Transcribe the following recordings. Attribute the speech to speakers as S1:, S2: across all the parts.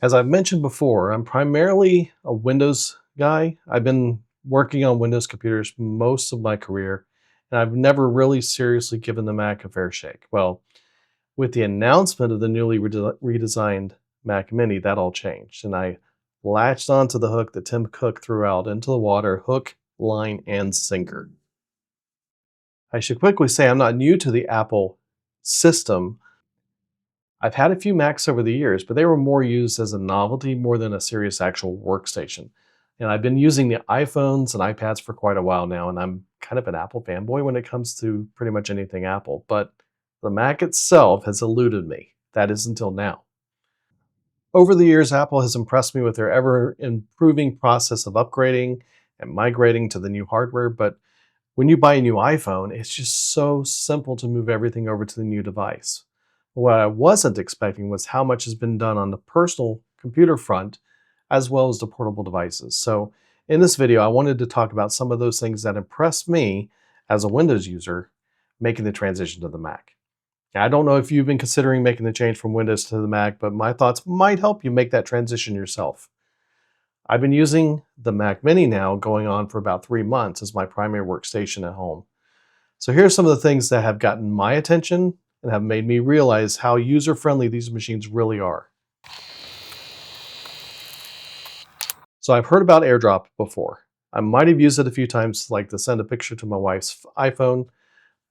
S1: As I've mentioned before, I'm primarily a Windows guy. I've been working on Windows computers most of my career, and I've never really seriously given the Mac a fair shake. Well, with the announcement of the newly redesigned Mac Mini, that all changed, and I latched onto the hook that Tim Cook threw out into the water, hook, line, and sinker. I should quickly say I'm not new to the Apple system. I've had a few Macs over the years, but they were more used as a novelty more than a serious actual workstation. And I've been using the iPhones and iPads for quite a while now, and I'm kind of an Apple fanboy when it comes to pretty much anything Apple. But the Mac itself has eluded me. That is until now. Over the years, Apple has impressed me with their ever improving process of upgrading and migrating to the new hardware. But when you buy a new iPhone, it's just so simple to move everything over to the new device. What I wasn't expecting was how much has been done on the personal computer front as well as the portable devices. So in this video, I wanted to talk about some of those things that impressed me as a Windows user making the transition to the Mac. Now, I don't know if you've been considering making the change from Windows to the Mac, but my thoughts might help you make that transition yourself. I've been using the Mac Mini now going on for about 3 months as my primary workstation at home. So here are some of the things that have gotten my attention and have made me realize how user-friendly these machines really are. So I've heard about AirDrop before. I might have used it a few times, like to send a picture to my wife's iPhone,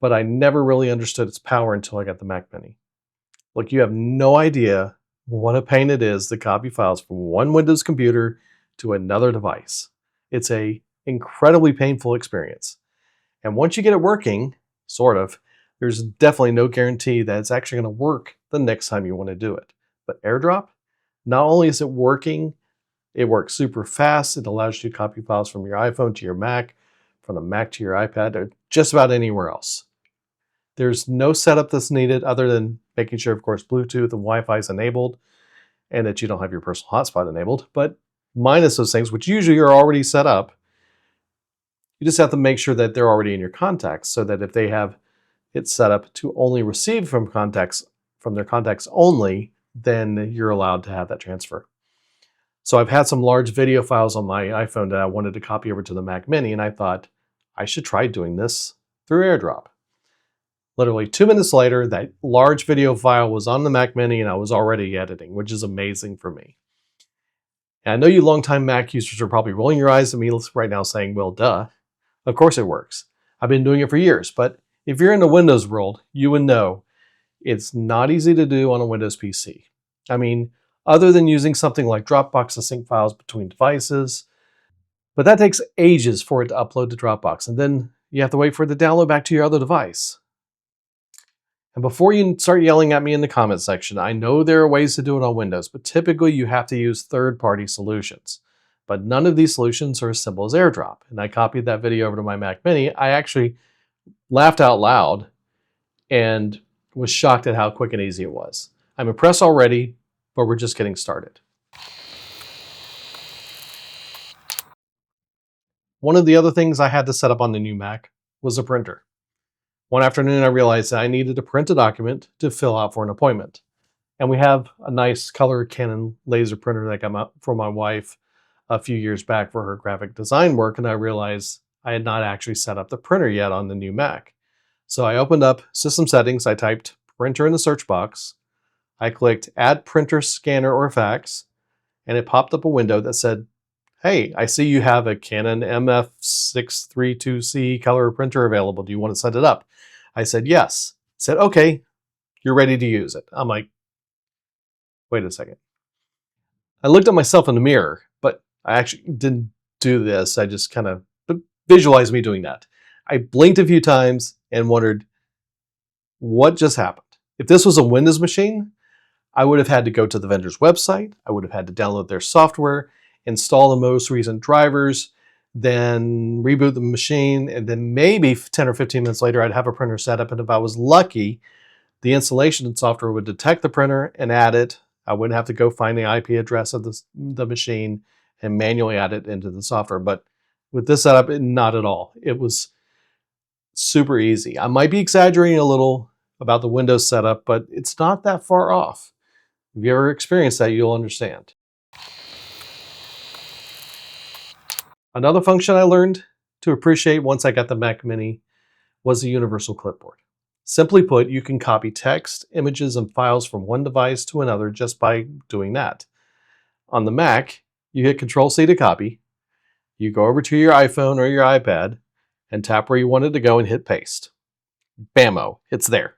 S1: but I never really understood its power until I got the Mac Mini. Look, you have no idea what a pain it is to copy files from one Windows computer to another device. It's an incredibly painful experience. And once you get it working, sort of, there's definitely no guarantee that it's actually going to work the next time you want to do it. But AirDrop, not only is it working, it works super fast. It allows you to copy files from your iPhone to your Mac, from the Mac to your iPad, or just about anywhere else. There's no setup that's needed other than making sure, of course, Bluetooth and Wi-Fi is enabled and that you don't have your personal hotspot enabled. But minus those things, which usually are already set up, you just have to make sure that they're already in your contacts so that if they have it set up to only receive from their contacts only, then you're allowed to have that transfer. So I've had some large video files on my iPhone that I wanted to copy over to the Mac Mini, and I thought I should try doing this through AirDrop. Literally 2 minutes later, that large video file was on the Mac Mini and I was already editing, which is amazing for me. And I know you longtime Mac users are probably rolling your eyes at me right now saying, well, duh. Of course it works. I've been doing it for years, but if you're in the Windows world, you would know it's not easy to do on a Windows PC. I mean, other than using something like Dropbox to sync files between devices, but that takes ages for it to upload to Dropbox, and then you have to wait for it to download back to your other device. And before you start yelling at me in the comment section, I know there are ways to do it on Windows, but typically you have to use third-party solutions. But none of these solutions are as simple as AirDrop. And I copied that video over to my Mac Mini. I actually laughed out loud and was shocked at how quick and easy it was. I'm impressed already, but we're just getting started. One of the other things I had to set up on the new Mac was a printer. One afternoon, I realized that I needed to print a document to fill out for an appointment. And we have a nice color Canon laser printer that I got for my wife a few years back for her graphic design work, and I realized I had not actually set up the printer yet on the new Mac. So I opened up System Settings, I typed printer in the search box, I clicked Add Printer Scanner or Fax, and it popped up a window that said, hey, I see you have a Canon MF632C color printer available. Do you want to set it up? I said, yes. It said, okay, you're ready to use it. I'm like, wait a second. I looked at myself in the mirror, but I actually didn't do this. I just kind of visualized me doing that. I blinked a few times and wondered, what just happened? If this was a Windows machine, I would have had to go to the vendor's website. I would have had to download their software, install the most recent drivers, then reboot the machine, and then maybe 10 or 15 minutes later, I'd have a printer set up. And if I was lucky, the installation software would detect the printer and add it. I wouldn't have to go find the IP address of the machine and manually add it into the software. But with this setup, not at all. It was super easy. I might be exaggerating a little about the Windows setup, but it's not that far off. If you ever experienced that, you'll understand. Another function I learned to appreciate once I got the Mac Mini was the universal clipboard. Simply put, you can copy text, images, and files from one device to another just by doing that. On the Mac, you hit Control-C to copy, you go over to your iPhone or your iPad, and tap where you want it to go and hit paste. Bammo, it's there.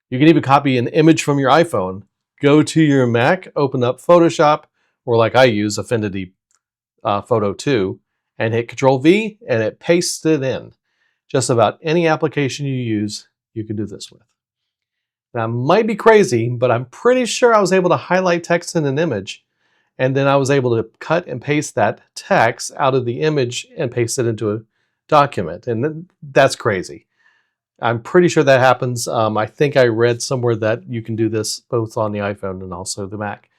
S1: You can even copy an image from your iPhone, go to your Mac, open up Photoshop, or like I use, Affinity Photo 2, and hit Control-V, and it pastes it in. Just about any application you use, you can do this with. Now, it might be crazy, but I'm pretty sure I was able to highlight text in an image, and then I was able to cut and paste that text out of the image and paste it into a document, and that's crazy. I'm pretty sure that happens. I think I read somewhere that you can do this both on the iPhone and also the Mac.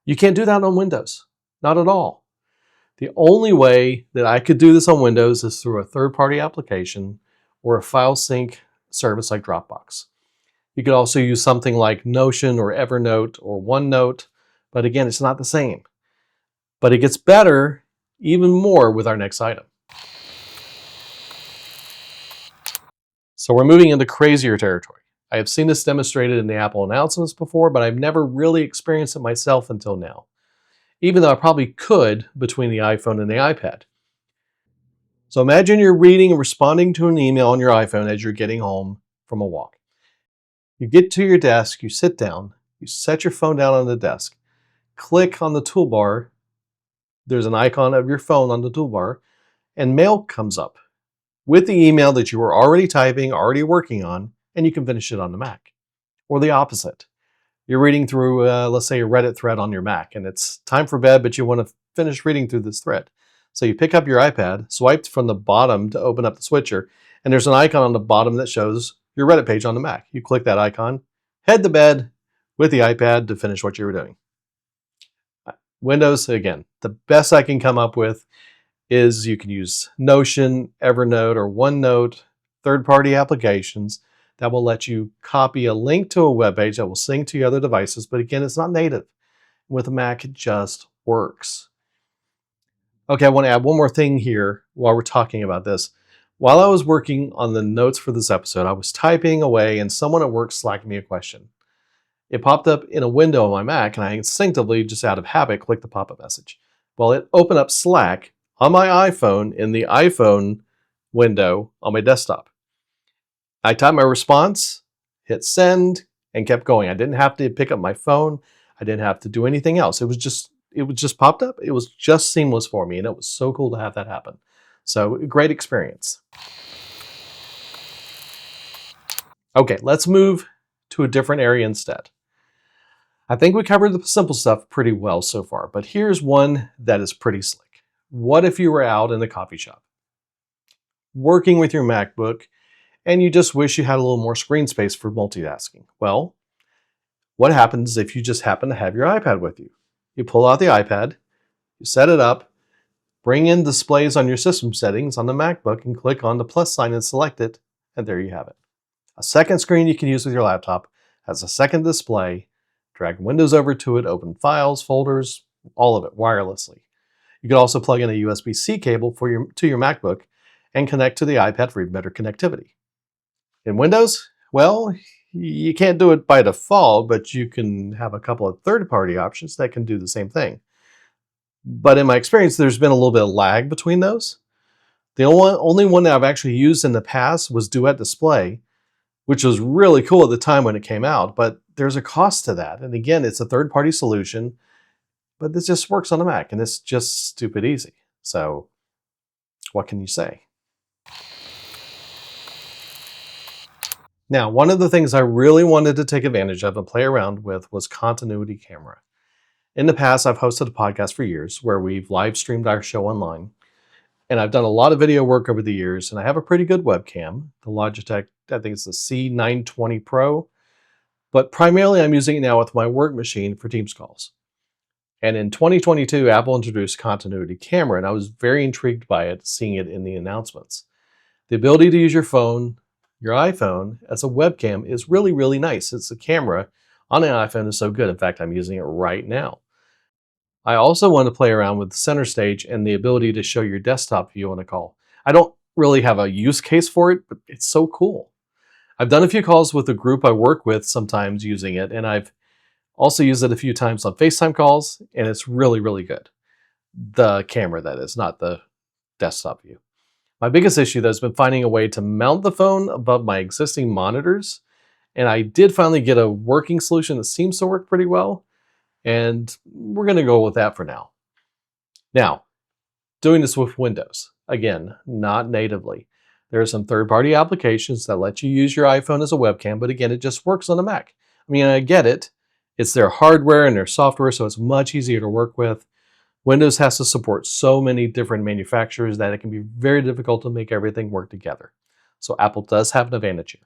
S1: You can't do that on Windows, not at all. The only way that I could do this on Windows is through a third-party application or a file sync service like Dropbox. You could also use something like Notion or Evernote or OneNote, but again, it's not the same. But it gets better even more with our next item. So we're moving into crazier territory. I have seen this demonstrated in the Apple announcements before, but I've never really experienced it myself until now, even though I probably could between the iPhone and the iPad. So imagine you're reading and responding to an email on your iPhone as you're getting home from a walk. You get to your desk, you sit down, you set your phone down on the desk, click on the toolbar, there's an icon of your phone on the toolbar, and mail comes up with the email that you were already typing, already working on, and you can finish it on the Mac. Or the opposite. You're reading through, let's say, a Reddit thread on your Mac, and it's time for bed, but you want to finish reading through this thread. So you pick up your iPad, swipe from the bottom to open up the switcher, and there's an icon on the bottom that shows your Reddit page on the Mac. You click that icon, head to bed with the iPad to finish what you were doing. Windows, again, the best I can come up with is you can use Notion, Evernote, or OneNote, third-party applications that will let you copy a link to a web page that will sync to your other devices, but again, it's not native. With a Mac, it just works. Okay, I want to add one more thing here while we're talking about this. While I was working on the notes for this episode, I was typing away and someone at work slacked me a question. It popped up in a window on my Mac, and I instinctively, just out of habit, clicked the pop-up message. Well, it opened up Slack on my iPhone in the iPhone window on my desktop. I typed my response, hit send, and kept going. I didn't have to pick up my phone. I didn't have to do anything else. It was just popped up. It was just seamless for me, and it was so cool to have that happen. So, great experience. Okay, let's move to a different area instead. I think we covered the simple stuff pretty well so far, but here's one that is pretty slick. What if you were out in a coffee shop, working with your MacBook, and you just wish you had a little more screen space for multitasking? Well, what happens if you just happen to have your iPad with you? You pull out the iPad, you set it up, bring in displays on your system settings on the MacBook, and click on the plus sign and select it, and there you have it. A second screen you can use with your laptop has a second display. Drag windows over to it, open files, folders, all of it wirelessly. You can also plug in a USB-C cable to your MacBook and connect to the iPad for even better connectivity. In Windows, well, you can't do it by default, but you can have a couple of third-party options that can do the same thing. But in my experience, there's been a little bit of lag between those. The only one that I've actually used in the past was Duet Display, which was really cool at the time when it came out, but there's a cost to that. And again, it's a third-party solution, but this just works on a Mac, and it's just stupid easy. So what can you say? Now, one of the things I really wanted to take advantage of and play around with was continuity camera. In the past, I've hosted a podcast for years where we've live streamed our show online. And I've done a lot of video work over the years, and I have a pretty good webcam, the Logitech, I think it's the C920 Pro. But primarily I'm using it now with my work machine for Teams calls. And in 2022, Apple introduced continuity camera, and I was very intrigued by it, seeing it in the announcements. The ability to use your phone, your iPhone, as a webcam is really, really nice. It's a camera on an iPhone is so good. In fact, I'm using it right now. I also want to play around with the center stage and the ability to show your desktop view on a call. I don't really have a use case for it, but it's so cool. I've done a few calls with the group I work with sometimes using it, and I've also used it a few times on FaceTime calls, and it's really, really good. The camera, that is, not the desktop view. My biggest issue, though, has been finding a way to mount the phone above my existing monitors, and I did finally get a working solution that seems to work pretty well, and we're going to go with that for now. Now, doing this with Windows. Again, not natively. There are some third-party applications that let you use your iPhone as a webcam, but again, it just works on a Mac. I mean, I get it. It's their hardware and their software, so it's much easier to work with. Windows has to support so many different manufacturers that it can be very difficult to make everything work together. So Apple does have an advantage here.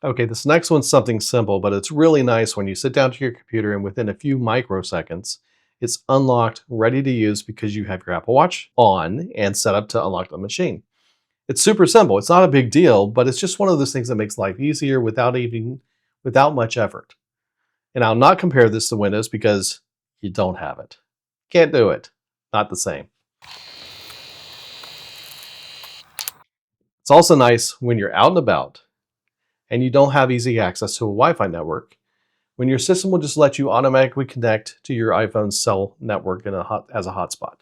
S1: Okay, this next one's something simple, but it's really nice when you sit down to your computer and within a few microseconds, it's unlocked, ready to use because you have your Apple Watch on and set up to unlock the machine. It's super simple. It's not a big deal, but it's just one of those things that makes life easier without much effort. And I'll not compare this to Windows because you don't have it. Can't do it. Not the same. It's also nice when you're out and about and you don't have easy access to a Wi-Fi network, when your system will just let you automatically connect to your iPhone's cell network as a hotspot.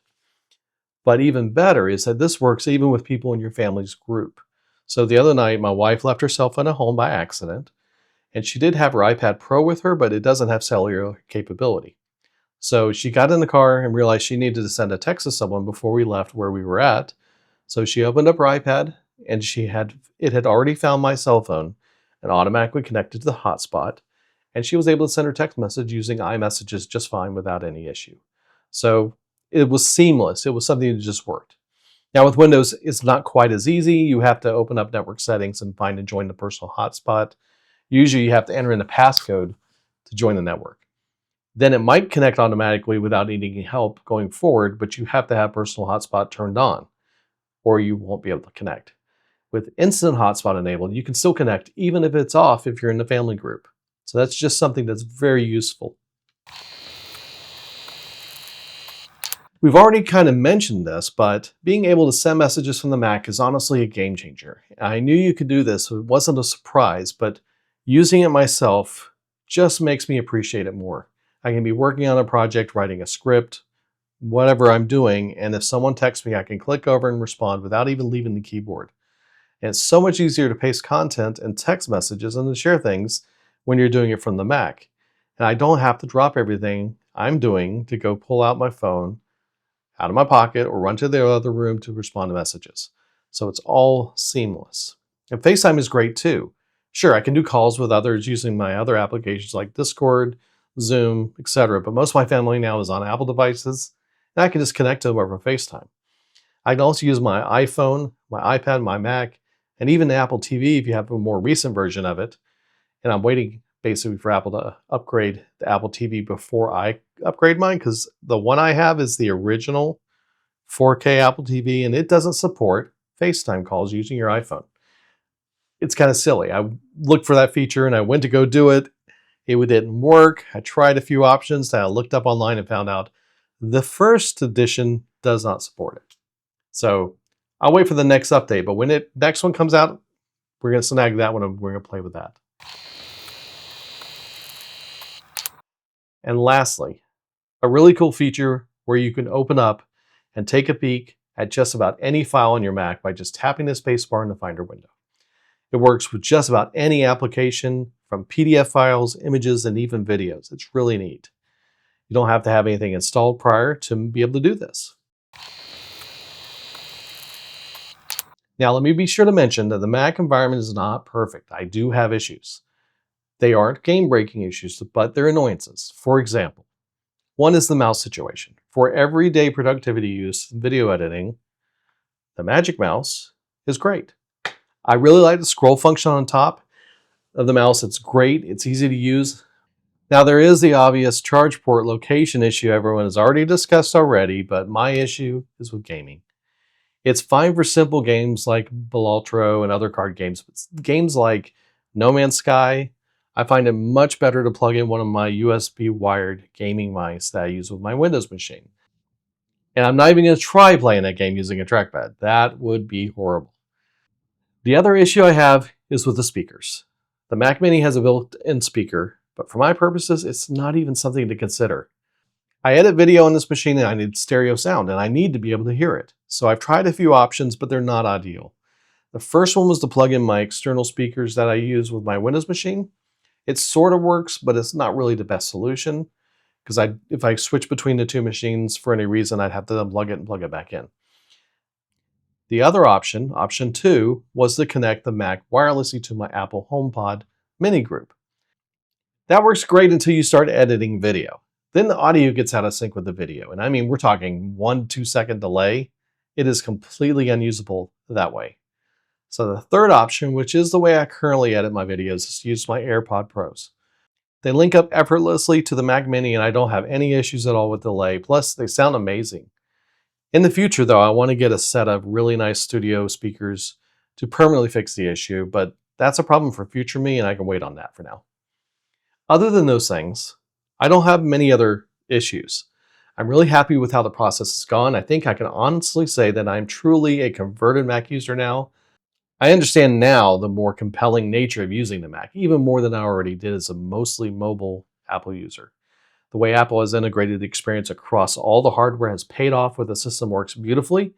S1: But even better is that this works even with people in your family's group. So the other night, my wife left her cell phone at home by accident, and she did have her iPad Pro with her, but it doesn't have cellular capability. So she got in the car and realized she needed to send a text to someone before we left where we were at. So she opened up her iPad, and it had already found my cell phone and automatically connected to the hotspot, and she was able to send her text message using iMessages just fine without any issue. So it was seamless. It was something that just worked. Now with Windows, it's not quite as easy. You have to open up network settings and find and join the personal hotspot. Usually you have to enter in a passcode to join the network. Then it might connect automatically without needing help going forward, but you have to have personal hotspot turned on or you won't be able to connect. With instant hotspot enabled, you can still connect even if it's off if you're in the family group. So that's just something that's very useful. We've already kind of mentioned this, but being able to send messages from the Mac is honestly a game changer. I knew you could do this, so it wasn't a surprise, but using it myself just makes me appreciate it more. I can be working on a project, writing a script, whatever I'm doing, and if someone texts me, I can click over and respond without even leaving the keyboard. And it's so much easier to paste content and text messages and to share things when you're doing it from the Mac. And I don't have to drop everything I'm doing to go pull out my phone out of my pocket or run to the other room to respond to messages. So it's all seamless. And FaceTime is great too. Sure, I can do calls with others using my other applications like Discord, Zoom, etc. But most of my family now is on Apple devices, and I can just connect to them over FaceTime. I can also use my iPhone, my iPad, my Mac, and even the Apple TV if you have a more recent version of it. And I'm waiting basically for Apple to upgrade the Apple TV before I upgrade mine, because the one I have is the original 4K Apple TV and it doesn't support FaceTime calls using your iPhone. It's kind of silly. I looked for that feature and I went to go do it. It didn't work. I tried a few options and I looked up online and found out the first edition does not support it. So I'll wait for the next update, but when the next one comes out, we're going to snag that one and we're going to play with that. And lastly, a really cool feature where you can open up and take a peek at just about any file on your Mac by just tapping the spacebar in the Finder window. It works with just about any application, from PDF files, images, and even videos. It's really neat. You don't have to have anything installed prior to be able to do this. Now, let me be sure to mention that the Mac environment is not perfect. I do have issues. They aren't game-breaking issues, but they're annoyances. For example, one is the mouse situation. For everyday productivity use and video editing, the Magic Mouse is great. I really like the scroll function on top of the mouse. It's great. It's easy to use. Now, there is the obvious charge port location issue everyone has already discussed already, but my issue is with gaming. It's fine for simple games like Balatro and other card games, but games like No Man's Sky, I find it much better to plug in one of my USB wired gaming mice that I use with my Windows machine. And I'm not even going to try playing that game using a trackpad. That would be horrible. The other issue I have is with the speakers. The Mac Mini has a built-in speaker, but for my purposes, it's not even something to consider. I edit video on this machine and I need stereo sound, and I need to be able to hear it. So I've tried a few options, but they're not ideal. The first one was to plug in my external speakers that I use with my Windows machine. It sort of works, but it's not really the best solution, because if I switch between the two machines for any reason, I'd have to unplug it and plug it back in. The other option, option 2, was to connect the Mac wirelessly to my Apple HomePod mini group. That works great until you start editing video. Then the audio gets out of sync with the video. And I mean, we're talking 1-2 second delay. It is completely unusable that way. So the third option, which is the way I currently edit my videos, is to use my AirPod Pros. They link up effortlessly to the Mac Mini and I don't have any issues at all with delay. Plus, they sound amazing. In the future, though, I want to get a set of really nice studio speakers to permanently fix the issue, but that's a problem for future me and I can wait on that for now. Other than those things, I don't have many other issues. I'm really happy with how the process has gone. I think I can honestly say that I'm truly a converted Mac user now. I understand now the more compelling nature of using the Mac, even more than I already did as a mostly mobile Apple user. The way Apple has integrated the experience across all the hardware has paid off where the system works beautifully.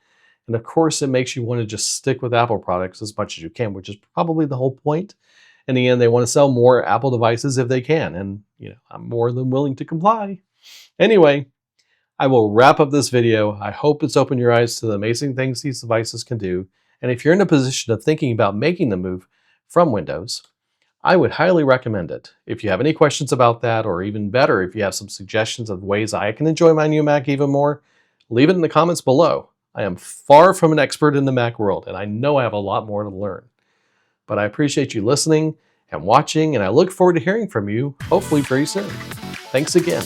S1: And of course, it makes you want to just stick with Apple products as much as you can, which is probably the whole point. In the end, they want to sell more Apple devices if they can. And I'm more than willing to comply. Anyway, I will wrap up this video. I hope it's opened your eyes to the amazing things these devices can do. And if you're in a position of thinking about making the move from Windows, I would highly recommend it. If you have any questions about that, or even better, if you have some suggestions of ways I can enjoy my new Mac even more, leave it in the comments below. I am far from an expert in the Mac world, and I know I have a lot more to learn. But I appreciate you listening and watching, and I look forward to hearing from you, hopefully very soon. Thanks again.